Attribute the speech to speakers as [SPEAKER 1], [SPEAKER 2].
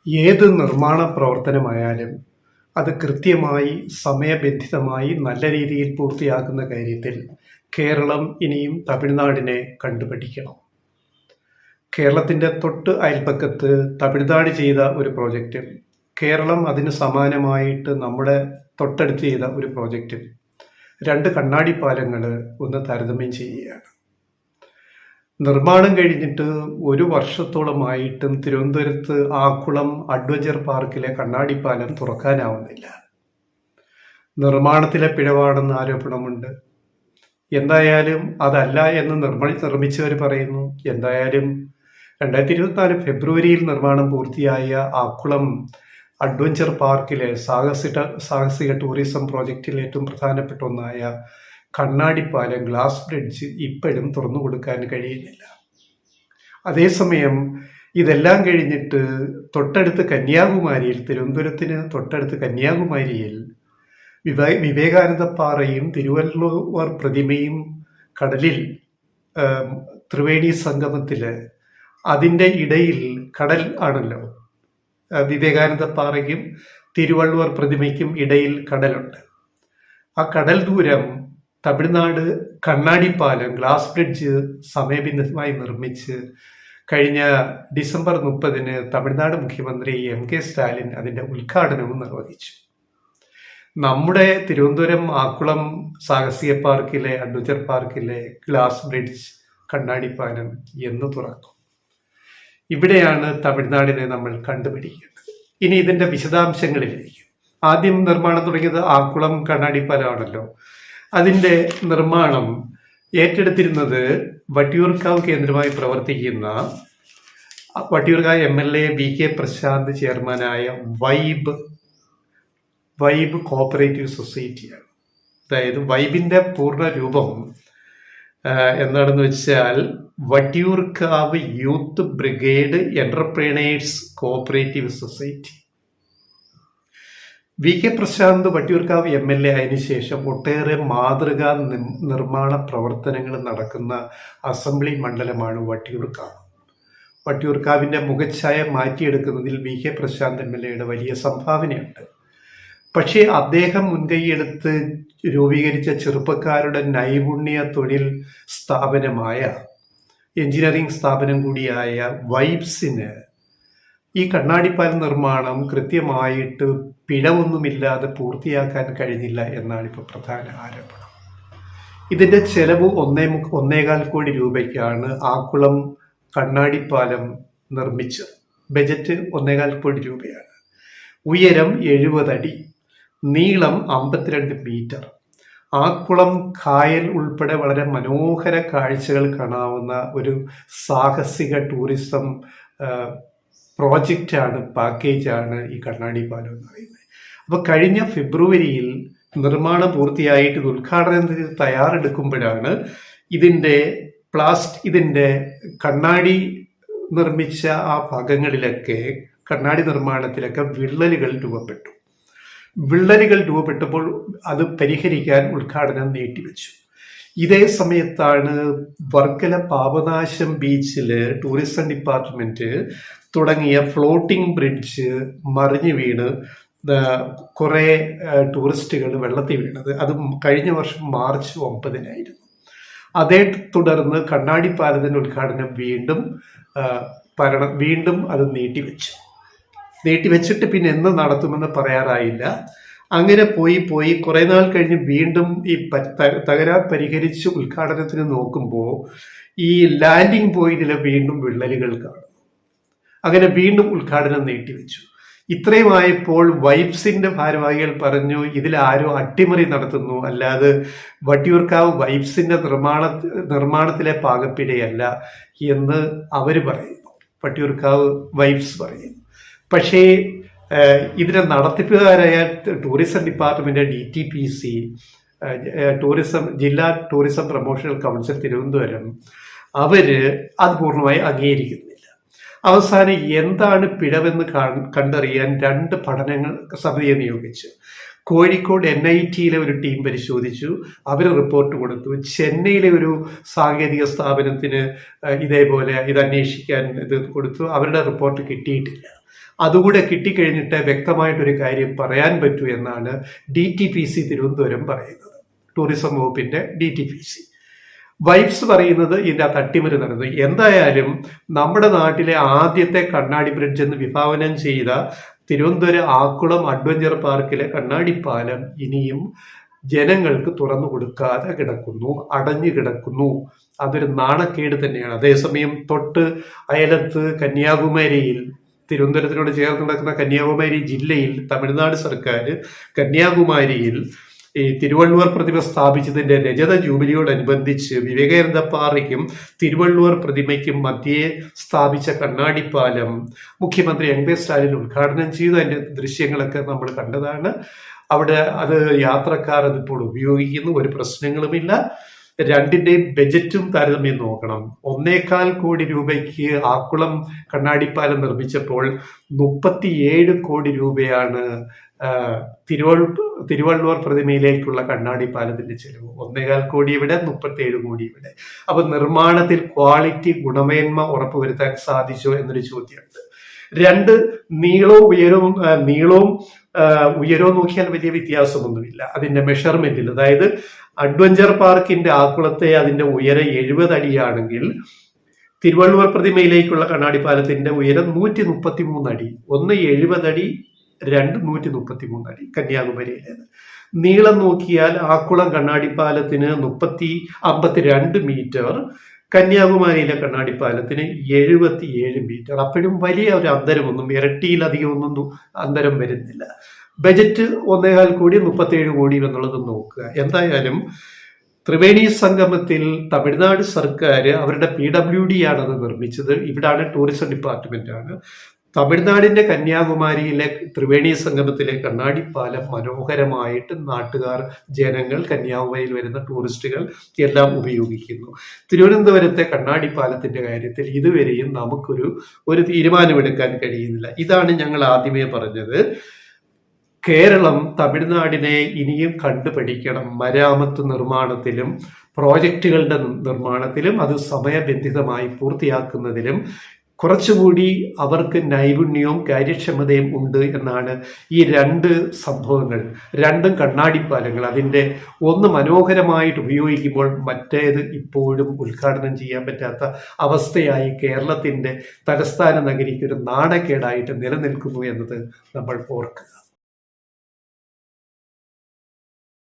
[SPEAKER 1] ഏത് നിർമ്മാണ പ്രവർത്തനമായാലും അത് കൃത്യമായി സമയബന്ധിതമായി നല്ല രീതിയിൽ പൂർത്തിയാക്കുന്ന കാര്യത്തിൽ കേരളം ഇനിയും തമിഴ്നാടിനെ കണ്ടുപഠിക്കണം. കേരളത്തിൻ്റെ തൊട്ട് അയൽപ്പക്കത്ത് തമിഴ്നാട് ചെയ്ത ഒരു പ്രോജക്റ്റും കേരളം അതിന് സമാനമായിട്ട് നമ്മുടെ തൊട്ടടുത്ത് ചെയ്ത ഒരു പ്രോജക്റ്റും രണ്ട് കണ്ണാടി പാലങ്ങൾ ഒന്ന് താരതമ്യം ചെയ്യുകയാണ്. നിർമ്മാണം കഴിഞ്ഞിട്ട് ഒരു വർഷത്തോളമായിട്ടും തിരുവനന്തപുരത്ത് ആക്കുളം അഡ്വഞ്ചർ പാർക്കിലെ കണ്ണാടിപ്പാലം തുറക്കാനാവുന്നില്ല. നിർമ്മാണത്തിലെ പിഴവാണെന്ന് ആരോപണമുണ്ട്. എന്തായാലും അതല്ല എന്ന് നിർമ്മിച്ചവർ പറയുന്നു. എന്തായാലും 2024 ഫെബ്രുവരിയിൽ നിർമ്മാണം പൂർത്തിയായ ആക്കുളം അഡ്വഞ്ചർ പാർക്കിലെ സാഹസിക ടൂറിസം പ്രോജക്റ്റിൽ ഏറ്റവും പ്രധാനപ്പെട്ട ഒന്നായ കണ്ണാടിപ്പാലം ഗ്ലാസ് ബ്രിഡ്ജ് ഇപ്പോഴും തുറന്നു കൊടുക്കാൻ കഴിയുന്നില്ല. അതേസമയം ഇതെല്ലാം കഴിഞ്ഞിട്ട് തൊട്ടടുത്ത് കന്യാകുമാരിയിൽ, തിരുവനന്തപുരത്തിന് തൊട്ടടുത്ത് കന്യാകുമാരിയിൽ വിവേകാനന്ദ പാറയും തിരുവള്ളുവർ പ്രതിമയും കടലിൽ ത്രിവേണി സംഗമത്തിൽ അതിൻ്റെ ഇടയിൽ കടൽ ആണല്ലോ. വിവേകാനന്ദ പാറയ്ക്കും തിരുവള്ളുവർ പ്രതിമയ്ക്കും ഇടയിൽ കടലുണ്ട്. ആ കടൽ ദൂരം തമിഴ്നാട് കണ്ണാടിപ്പാലം ഗ്ലാസ് ബ്രിഡ്ജ് സമയബന്ധിതമായി നിർമ്മിച്ച് കഴിഞ്ഞ ഡിസംബർ 30 തമിഴ്നാട് മുഖ്യമന്ത്രി MK സ്റ്റാലിൻ അതിൻ്റെ ഉദ്ഘാടനവും നിർവഹിച്ചു. നമ്മുടെ തിരുവനന്തപുരം ആക്കുളം സാഹസിക പാർക്കിലെ അഡ്വഞ്ചർ പാർക്കിലെ ഗ്ലാസ് ബ്രിഡ്ജ് കണ്ണാടിപ്പാലം എന്ന് തുറക്കും. ഇവിടെയാണ് തമിഴ്നാടിനെ നമ്മൾ കണ്ടുപിടിക്കേണ്ടത്. ഇനി ഇതിൻ്റെ വിശദാംശങ്ങളിലേക്ക്. ആദ്യം നിർമ്മാണം തുടങ്ങിയത് ആക്കുളം കണ്ണാടിപ്പാലമാണല്ലോ. അതിൻ്റെ നിർമ്മാണം ഏറ്റെടുത്തിരുന്നത് വട്ടിയൂർക്കാവ് കേന്ദ്രമായി പ്രവർത്തിക്കുന്ന വട്ടിയൂർക്കാവ് MLA VK പ്രശാന്ത് ചെയർമാനായ വൈബ് കോഓപ്പറേറ്റീവ് സൊസൈറ്റിയാണ്. അതായത് വൈബിൻ്റെ പൂർണ്ണ രൂപം എന്താണെന്ന് വെച്ചാൽ Vattiyoorkavu youth brigade entrepreneurs cooperative society. VK Prasanth Vattiyoorkavu MLA ആയതിനു ശേഷം ഒട്ടേറെ മാതൃകാ നിർമ്മാണ പ്രവർത്തനങ്ങൾ നടക്കുന്ന അസംബ്ലി മണ്ഡലമാണ് വട്ടിയൂർക്കാവ്. വട്ടിയൂർക്കാവിൻ്റെ മുഖച്ഛായ മാറ്റിയെടുക്കുന്നതിൽ VK പ്രശാന്ത് MLAയുടെ വലിയ സംഭാവനയുണ്ട്. പക്ഷേ അദ്ദേഹം മുൻകൈയെടുത്ത് രൂപീകരിച്ച ചെറുപ്പക്കാരുടെ നൈപുണ്യ തൊഴിൽ സ്ഥാപനമായ എഞ്ചിനീയറിംഗ് സ്ഥാപനം കൂടിയായ വൈബ്സിന് ഈ കണ്ണാടിപ്പാലം നിർമ്മാണം കൃത്യമായിട്ട് പിഴവൊന്നുമില്ലാതെ പൂർത്തിയാക്കാൻ കഴിഞ്ഞില്ല എന്നാണ് ഇപ്പോൾ പ്രധാന ആരോപണം. ഇതിൻ്റെ ചെലവ് 1.25 കോടി രൂപയ്ക്കാണ് ആക്കുളം കണ്ണാടിപ്പാലം നിർമ്മിച്ചത്. ബജറ്റ് 1.25 കോടി രൂപയാണ്. ഉയരം 70 അടി, നീളം 52 മീറ്റർ. ആക്കുളം കായൽ ഉൾപ്പെടെ വളരെ മനോഹര കാഴ്ചകൾ കാണാവുന്ന ഒരു സാഹസിക ടൂറിസം പ്രോജക്റ്റാണ്, പാക്കേജാണ് ഈ കണ്ണാടിപ്പാലം എന്ന് പറയുന്നത്. അപ്പോൾ കഴിഞ്ഞ ഫെബ്രുവരിയിൽ നിർമ്മാണം പൂർത്തിയായിട്ട് ഉദ്ഘാടനത്തിന് തയ്യാറെടുക്കുമ്പോഴാണ് ഇതിൻ്റെ കണ്ണാടി നിർമ്മിച്ച ആ ഭാഗങ്ങളിലൊക്കെ, കണ്ണാടി നിർമ്മാണത്തിലൊക്കെ വിള്ളലുകൾ രൂപപ്പെട്ടപ്പോൾ അത് പരിഹരിക്കാൻ ഉദ്ഘാടനം നീട്ടിവെച്ചു. ഇതേ സമയത്താണ് വർക്കല പാപനാശം ബീച്ചിൽ ടൂറിസം ഡിപ്പാർട്ട്മെന്റ് തുടങ്ങിയ ഫ്ലോട്ടിംഗ് ബ്രിഡ്ജ് മറിഞ്ഞു വീണ് കുറേ ടൂറിസ്റ്റുകൾ വെള്ളത്തിൽ വീണത്. അത് കഴിഞ്ഞ വർഷം മാർച്ച് 9 അതേ തുടർന്ന് കണ്ണാടിപ്പാലത്തിൻ്റെ ഉദ്ഘാടനം വീണ്ടും അത് നീട്ടിവെച്ചിട്ട് പിന്നെ എന്ന് നടത്തുമെന്ന് പറയാറായില്ല. അങ്ങനെ പോയി കുറേ നാൾ കഴിഞ്ഞ് വീണ്ടും ഈ തകരാർ പരിഹരിച്ച് ഉദ്ഘാടനത്തിന് നോക്കുമ്പോൾ ഈ ലാൻഡിംഗ് പോയിന്റിൽ വീണ്ടും വിള്ളലുകൾ കാണും. അങ്ങനെ വീണ്ടും ഉദ്ഘാടനം നീട്ടിവെച്ചു. ഇത്രയുമായപ്പോൾ വൈബ്സിന്റെ ഭാരവാഹികൾ പറഞ്ഞു, ഇതിൽ ആരോ അട്ടിമറി നടത്തുന്നു, അല്ലാതെ വട്ടിയൂർക്കാവ് വൈബ്സിന്റെ നിർമ്മാണത്തിലെ പാകപ്പിഴയല്ല എന്ന് അവർ പറയുന്നു. വട്ടിയൂർക്കാവ് വൈബ്സ് പറയുന്നു. പക്ഷേ ഇതിനെ നടത്തിപ്പുകാരായ ടൂറിസം ഡിപ്പാർട്ട്മെന്റ് DTPC, ജില്ലാ ടൂറിസം പ്രൊമോഷണൽ കൗൺസിൽ തിരുവനന്തപുരം, അത് പൂർണ്ണമായി അംഗീകരിക്കുന്നില്ല. അവസാനം എന്താണ് പിഴവെന്ന് കണ്ടറിയാൻ 2 പഠനങ്ങൾ സമിതിയെ നിയോഗിച്ചു. കോഴിക്കോട് NIT ഒരു ടീം പരിശോധിച്ചു, അവർ റിപ്പോർട്ട് കൊടുത്തു. ചെന്നൈയിലെ ഒരു സാങ്കേതിക സ്ഥാപനത്തിന് ഇതേപോലെ ഇത് അന്വേഷിക്കാൻ ഇത് കൊടുത്തു, അവരുടെ റിപ്പോർട്ട് കിട്ടിയിട്ടില്ല. അതുകൂടെ കിട്ടിക്കഴിഞ്ഞിട്ട് വ്യക്തമായിട്ടൊരു കാര്യം പറയാൻ പറ്റൂ എന്നാണ് DTPC തിരുവനന്തപുരം പറയുന്നത്, ടൂറിസം വകുപ്പിന്റെ DTPC. വൈബ്സ് പറയുന്നത് ഇതിൻ്റെ അട്ടിമറി നടന്നു. എന്തായാലും നമ്മുടെ നാട്ടിലെ ആദ്യത്തെ കണ്ണാടി ബ്രിഡ്ജ് എന്ന് വിഭാവനം ചെയ്ത തിരുവനന്തപുരം ആക്കുളം അഡ്വഞ്ചർ പാർക്കിലെ കണ്ണാടിപ്പാലം ഇനിയും ജനങ്ങൾക്ക് തുറന്നു കൊടുക്കാതെ കിടക്കുന്നു, അടഞ്ഞു കിടക്കുന്നു. അതൊരു നാണക്കേട് തന്നെയാണ്. അതേസമയം തൊട്ട് അയലത്ത് കന്യാകുമാരിയിൽ, തിരുവനന്തപുരത്തിനോട് ചേർന്ന് നടക്കുന്ന കന്യാകുമാരി ജില്ലയിൽ തമിഴ്നാട് സർക്കാർ കന്യാകുമാരിയിൽ ഈ തിരുവള്ളുവർ പ്രതിമ സ്ഥാപിച്ചതിന്റെ രജത ജൂബിലിയോടനുബന്ധിച്ച് വിവേകാനന്ദ പാറയ്ക്കും തിരുവള്ളുവർ പ്രതിമയ്ക്കും മധ്യേ സ്ഥാപിച്ച കണ്ണാടിപ്പാലം മുഖ്യമന്ത്രി എം.കെ. സ്റ്റാലിൻ ഉദ്ഘാടനം ചെയ്തു. അതിന്റെ ദൃശ്യങ്ങളൊക്കെ നമ്മൾ കണ്ടതാണ്. അവിടെ അത് യാത്രക്കാർ അതിപ്പോൾ ഉപയോഗിക്കുന്നു, ഒരു പ്രശ്നങ്ങളുമില്ല. രണ്ടിന്റെയും ബജറ്റും താരതമ്യം നോക്കണം. 1.25 കോടി രൂപയ്ക്ക് ആക്കുളം കണ്ണാടിപ്പാലം നിർമ്മിച്ചപ്പോൾ 37 കോടി രൂപയാണ് തിരുവള്ളുവർ പ്രതിമയിലേക്കുള്ള കണ്ണാടിപ്പാലത്തിന്റെ ചെലവ്. 1.25 കോടി ഇവിടെ, 37 കോടി ഇവിടെ. അപ്പൊ നിർമ്മാണത്തിൽ ക്വാളിറ്റി, ഗുണമേന്മ ഉറപ്പുവരുത്താൻ സാധിച്ചോ എന്നൊരു ചോദ്യമുണ്ട്. രണ്ട്, നീളവും ഉയരവും നോക്കിയാൽ വലിയ വ്യത്യാസമൊന്നുമില്ല അതിന്റെ മെഷർമെന്റിൽ. അതായത് അഡ്വഞ്ചർ പാർക്കിന്റെ ആക്കുളത്തെ അതിന്റെ ഉയരം 70 അടിയാണെങ്കിൽ തിരുവള്ളുവർ പ്രതിമയിലേക്കുള്ള കണ്ണാടിപ്പാലത്തിന്റെ ഉയരം 133 അടി. ഒന്ന് 70 അടി, 2 133 അടി കന്യാകുമാരിയിലേത്. നീളം നോക്കിയാൽ ആക്കുളം കണ്ണാടിപ്പാലത്തിന് 52 മീറ്റർ, കന്യാകുമാരിയിലെ കണ്ണാടിപ്പാലത്തിന് 77 മീറ്റർ. അപ്പോഴും വലിയ ഒരു അന്തരമൊന്നും, ഇരട്ടിയിലധികമൊന്നും അന്തരം വരുന്നില്ല. ബജറ്റ് 1.25 കോടി 37 കോടി എന്നുള്ളത് നോക്കുക. എന്തായാലും ത്രിവേണി സംഗമത്തിൽ തമിഴ്നാട് സർക്കാർ അവരുടെ PWD ആണത് നിർമ്മിച്ചത്. ഇവിടാണ് ടൂറിസം ഡിപ്പാർട്ട്മെന്റാണ്. തമിഴ്നാടിന്റെ കന്യാകുമാരിയിലെ ത്രിവേണി സംഗമത്തിലെ കണ്ണാടിപ്പാലം മനോഹരമായിട്ട് നാട്ടുകാർ, ജനങ്ങൾ, കന്യാകുമാരിയിൽ വരുന്ന ടൂറിസ്റ്റുകൾ എല്ലാം ഉപയോഗിക്കുന്നു. തിരുവനന്തപുരത്തെ കണ്ണാടിപ്പാലത്തിന്റെ കാര്യത്തിൽ ഇതുവരെയും നമുക്കൊരു തീരുമാനമെടുക്കാൻ കഴിയുന്നില്ല. ഇതാണ് ഞങ്ങൾ ആദ്യമേ പറഞ്ഞത്. കേരളം തമിഴ്നാടിനെ ഇനിയും കണ്ടുപഠിക്കണം. മരാമത്ത് നിർമ്മാണത്തിലും പ്രോജക്റ്റുകളുടെ നിർമ്മാണത്തിലും അത് സമയബന്ധിതമായി പൂർത്തിയാക്കുന്നതിലും കുറച്ചുകൂടി അവർക്ക് നൈപുണ്യവും കാര്യക്ഷമതയും ഉണ്ട് എന്നാണ് ഈ രണ്ട് സംഭവങ്ങൾ. രണ്ടും കണ്ണാടിപ്പാലങ്ങൾ. അതിൻ്റെ ഒന്ന് മനോഹരമായിട്ട് ഉപയോഗിക്കുമ്പോൾ മറ്റേത് ഇപ്പോഴും ഉദ്ഘാടനം ചെയ്യാൻ പറ്റാത്ത അവസ്ഥയായി കേരളത്തിൻ്റെ തലസ്ഥാന നഗരിക്ക് ഒരു നാണക്കേടായിട്ട് നിലനിൽക്കുന്നു എന്നത് നമ്മൾ ഓർക്കുക.